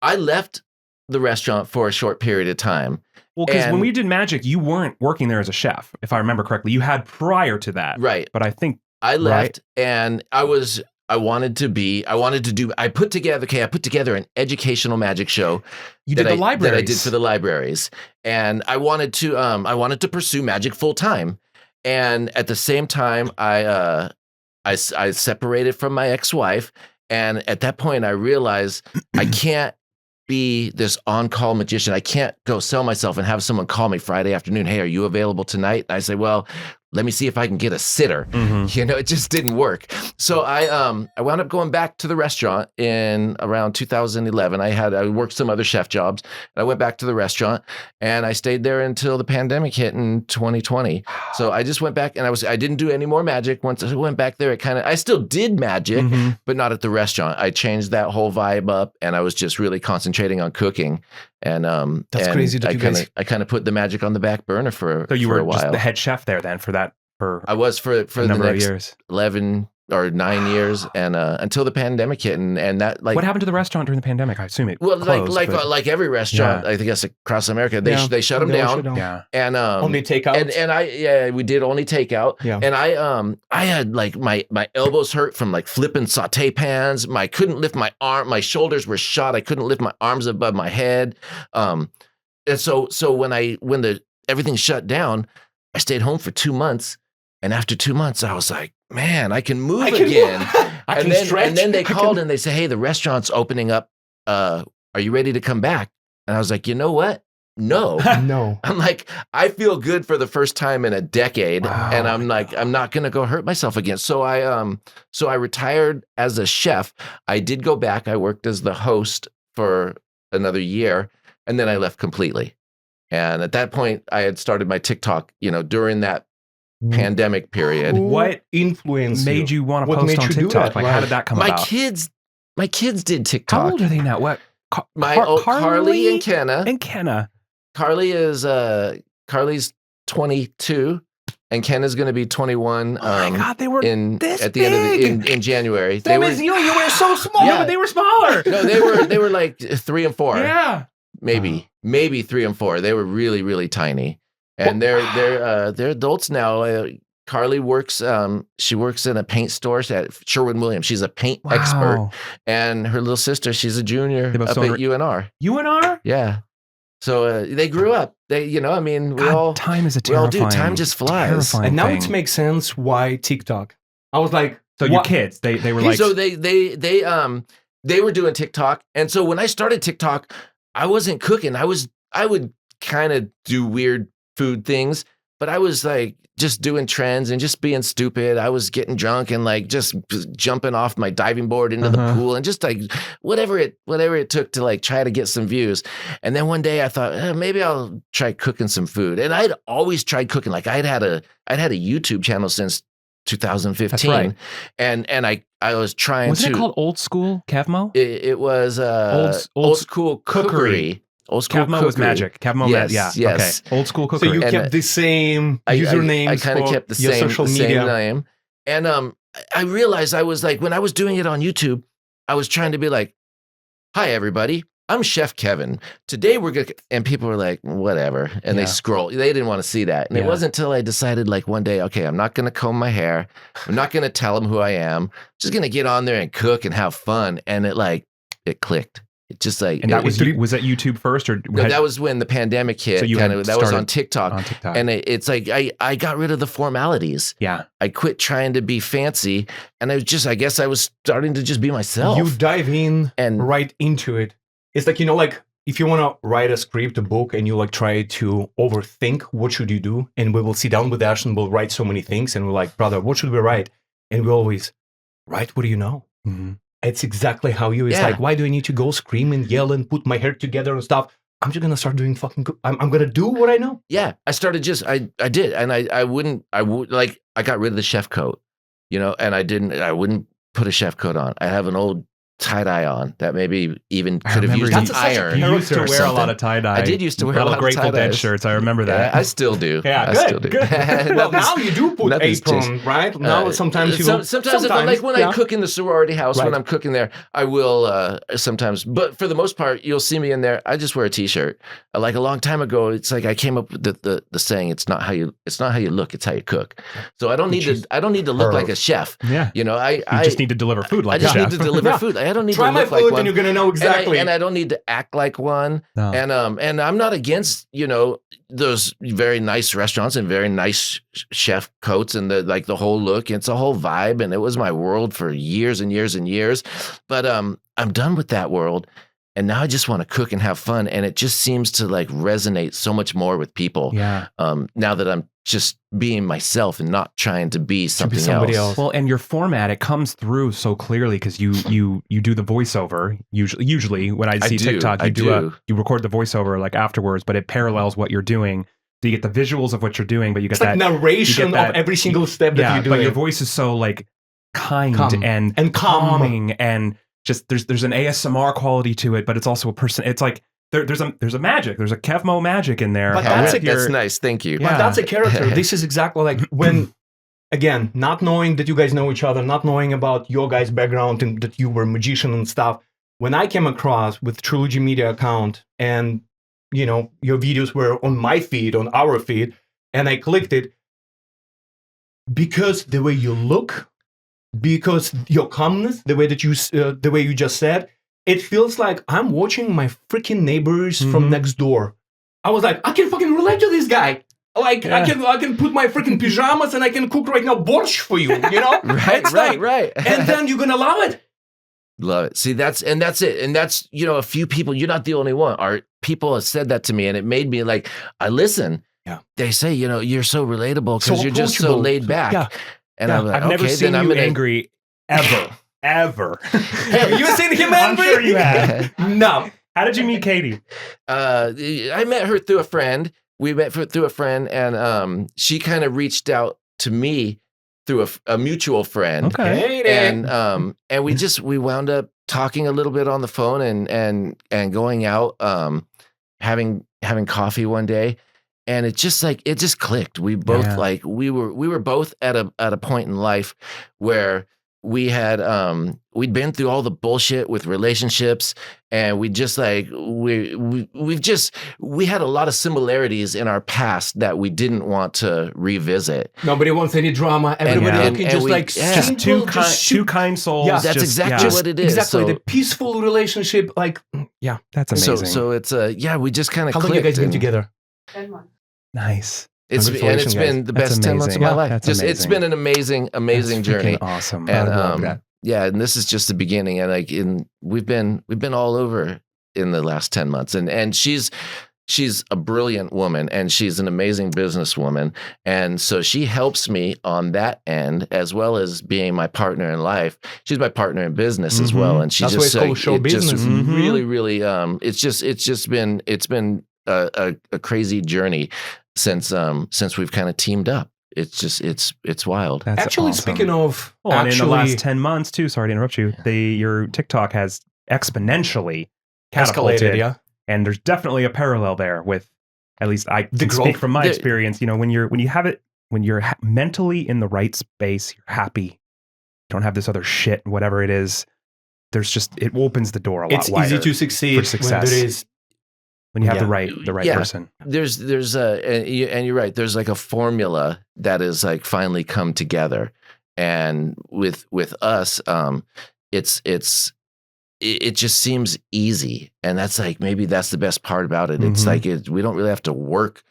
I left the restaurant for a short period of time. Well, because when we did Magic, you weren't working there as a chef, if I remember correctly. You had prior to that. Right. But I think I left and I put together an educational magic show. You did the libraries. That I did for the libraries. And I wanted to pursue magic full time. And at the same time, I separated from my ex-wife. And at that point, I realized I can't be this on-call magician. I can't go sell myself and have someone call me Friday afternoon. Hey, are you available tonight? And I say, well, let me see if I can get a sitter. It just didn't work. So I wound up going back to the restaurant in around 2011. I worked some other chef jobs. And I went back to the restaurant and I stayed there until the pandemic hit in 2020. So I just went back and I didn't do any more magic. Once I went back there, I still did magic, but not at the restaurant. I changed that whole vibe up and I was just really concentrating on cooking. And that's crazy to do. I kind of put the magic on the back burner for So you were a while. just the head chef there then for I was for the next years. 11 or 9 years, and until the pandemic hit, and that what happened to the restaurant during the pandemic? I assume it closed, like every restaurant, I guess across America, they shut them down. Yeah, and only takeout. And we did only takeout. Yeah. And I had like my elbows hurt from like flipping saute pans. I couldn't lift my arm. My shoulders were shot. I couldn't lift my arms above my head. And so when everything shut down, I stayed home for 2 months. And after 2 months, I was like, man, I can move again. And then they called and they say, hey, the restaurant's opening up. Are you ready to come back? And I was like, you know what? No. No. I'm like, I feel good for the first time in a decade. Wow. And I'm like, I'm not going to go hurt myself again. So I retired as a chef. I did go back. I worked as the host for another year. And then I left completely. And at that point, I had started my TikTok, during that pandemic period. What influence made you want to post on TikTok? Like, how did that come about? My kids did TikTok. How old are they now? What? Carly and Kenna. And Kenna. Carly's 22, and Kenna's going to be 21. Oh my God, they were at the end of in January. You were so small. Yeah, but they were smaller. No, they were like 3 and 4. Yeah, maybe 3 and 4. They were really, really tiny. And they're adults now. Carly works. She works in a paint store at Sherwin-Williams. She's a paint expert, and her little sister, she's a junior up at UNR. UNR? Yeah. So they grew up. Time is a terrifying. Time just flies. And now it makes sense why TikTok. I was like, so your kids, they were like, so they were doing TikTok, and so when I started TikTok, I wasn't cooking. I would kind of do weird food things, but I was like just doing trends and just being stupid. I was getting drunk and like just jumping off my diving board into the pool and just like whatever it took to like try to get some views. And then one day I thought, maybe I'll try cooking some food. And I'd always tried cooking. Like I'd had a YouTube channel since 2015. That's right. And I was trying Wasn't it called Old School Kevmo? It was Old School Cookery. Old School Kevmo was magic. Kevmo, yes. Okay. Old School Cookery. So you kept the same username. I kind of kept the same name. And I realized I was like, when I was doing it on YouTube, I was trying to be like, hi, everybody. I'm Chef Kevin. Today we're going to, and people were like, whatever. And they scroll. They didn't want to see that. And it wasn't until I decided like one day, okay, I'm not going to comb my hair. I'm not going to tell them who I am. I'm just going to get on there and cook and have fun. And it clicked. It just like, and that was that YouTube first or? No, that was when the pandemic hit. So that was on TikTok. And it's like, I got rid of the formalities. Yeah. I quit trying to be fancy. And I guess I was starting to just be myself. You dive in and right into it. It's like, like if you want to write a script, a book, and you like try to overthink, what should you do? And we will sit down with Ashton, we'll write so many things. And we're like, brother, what should we write? And we always write, what do you know? Mm-hmm. It's exactly how you. It's like, why do I need to go scream and yell and put my hair together and stuff? I'm just gonna start doing I'm gonna do what I know. Yeah, I started I did, and I got rid of the chef coat, and I wouldn't put a chef coat on. I have an old tie-dye on that maybe even I could have remember used you- an iron. You used to or wear a lot something. of tie-dye. I did used to wear a lot of Grateful Dead tie-dyes. shirts. I remember that. Yeah, I still do. Yeah, I good, still do. good. Well, Nothing's- now you do put nothing's apron, changed. right? Now sometimes you sometimes if I, when I cook in the sorority house, when Right. I'm cooking there, I will sometimes. But for the most part, you'll see me in there. I just wear a t-shirt. Like a long time ago, it's like I came up with the saying, it's not how you look, it's how you cook. So I don't need to look like a chef. Yeah. You know, I just need to deliver food like I just a need chef. to deliver Yeah. food. I don't need try to my look like food one. and you're gonna know exactly. And I don't need to act like one. No. And I'm not against, you know, those very nice restaurants and very nice chef coats and the whole look. It's a whole vibe, and it was my world for years and years and years. But I'm done with that world. And now I just want to cook and have fun. And it just seems to like resonate so much more with people. Yeah. Now that I'm just being myself and not trying to be something somebody else. else. Well, and your format, it comes through so clearly because you do the voiceover usually when I see do, TikTok, I you do. You record the voiceover like afterwards, but it parallels what you're doing. So you get the visuals of what you're doing, but you get It's like that narration that- of every single step that you're doing. but your voice is so like kind Calm. and calm. calming and just there's an ASMR quality to it, but it's also a person. It's like there's a magic. There's a Kevmo magic in there. But That's nice. Thank you. Yeah. But that's a character. This is exactly like when, again, not knowing that you guys know each other, not knowing about your guys' background and that you were a magician and stuff. When I came across with Trilogy Media account and, you know, your videos were on my feed, on our feed, and I clicked it because the way you look, because your calmness, the way you just said, it feels like I'm watching my freaking neighbors from next door. I was like, I can fucking relate to this guy. Like I can put my freaking pajamas and I can cook right now borscht for you. You know, right. And then you're gonna love it. Love it. See, that's it. And that's, you know, a few people, you're not the only one. People have said that to me, and it made me like, I listen. Yeah. They say, you know, you're so relatable because So you're just so approachable. laid back. Yeah. And I'm like, I've never okay, seen then I'm you gonna angry ever. Ever. Have you seen him I'm angry? sure you have. No. How did you meet Katie? I met her through a friend. We met through a friend, and she kind of reached out to me through a mutual friend. Okay. And we wound up talking a little bit on the phone and going out, having coffee one day, and it just clicked. We both we were both at a point in life where we had we'd been through all the bullshit with relationships, and we just like we had a lot of similarities in our past that we didn't want to revisit. Nobody wants any drama. Everybody looking just we- like yeah. Just simple, two kind souls. Yeah. That's just- exactly yeah. what it is. Exactly, So, the peaceful relationship. Like, yeah. That's amazing. so it's we just kind of How clicked. long you guys been and together? 10 months. Nice. It's Congratulations, been the That's best 10 months of amazing. my Yeah, life. that's It's amazing. been an amazing That's journey. freaking awesome. And I love that. yeah, and this is just the beginning. And we've been all over in the last 10 months. And she's a brilliant woman, and she's an amazing businesswoman. And so she helps me on that end, as well as being my partner in life. She's my partner in business as well. And she That's why just it's called show business. really it's been a crazy journey since we've kind of teamed up. It's wild. That's Actually, awesome. speaking of, and in the last 10 months too, sorry to interrupt you, your TikTok has exponentially catapulted. escalated, yeah. And there's definitely a parallel there with, at least I The can speak growth. from my experience. You know, when you're mentally in the right space, you're happy. You don't have this other shit, whatever it is. It opens the door a lot It's wider. easy to succeed for success. when there is. when you have Yeah. the right Yeah. person. There's and you're right. There's like a formula that is like finally come together, and with us, it just seems easy, and that's like maybe that's the best part about it. It's like we don't really have to work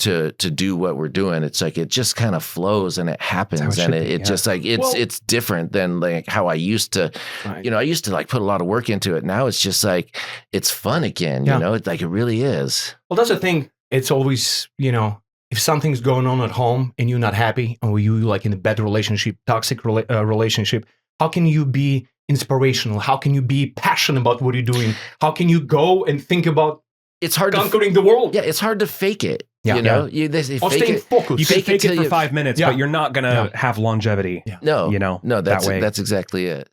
to do what we're doing. It's like it just kind of flows and it happens, and it just like it's different than like how I used to. Right. You know, I used to like put a lot of work into it. Now it's just like it's fun again. Yeah. You know, it's like it really is. Well, that's the thing. It's always, you know, if something's going on at home and you're not happy, or you like in a bad relationship, toxic relationship, how can you be inspirational? How can you be passionate about what you're doing? How can you go and think about It's hard conquering the world? Yeah, it's hard to fake it. Yeah. You know, Yeah. they Or fake staying it. focused. You can Fake it fake it till for you- 5 minutes, Yeah. but you're not gonna have longevity. Yeah. No, You know, no, that way. that's exactly it.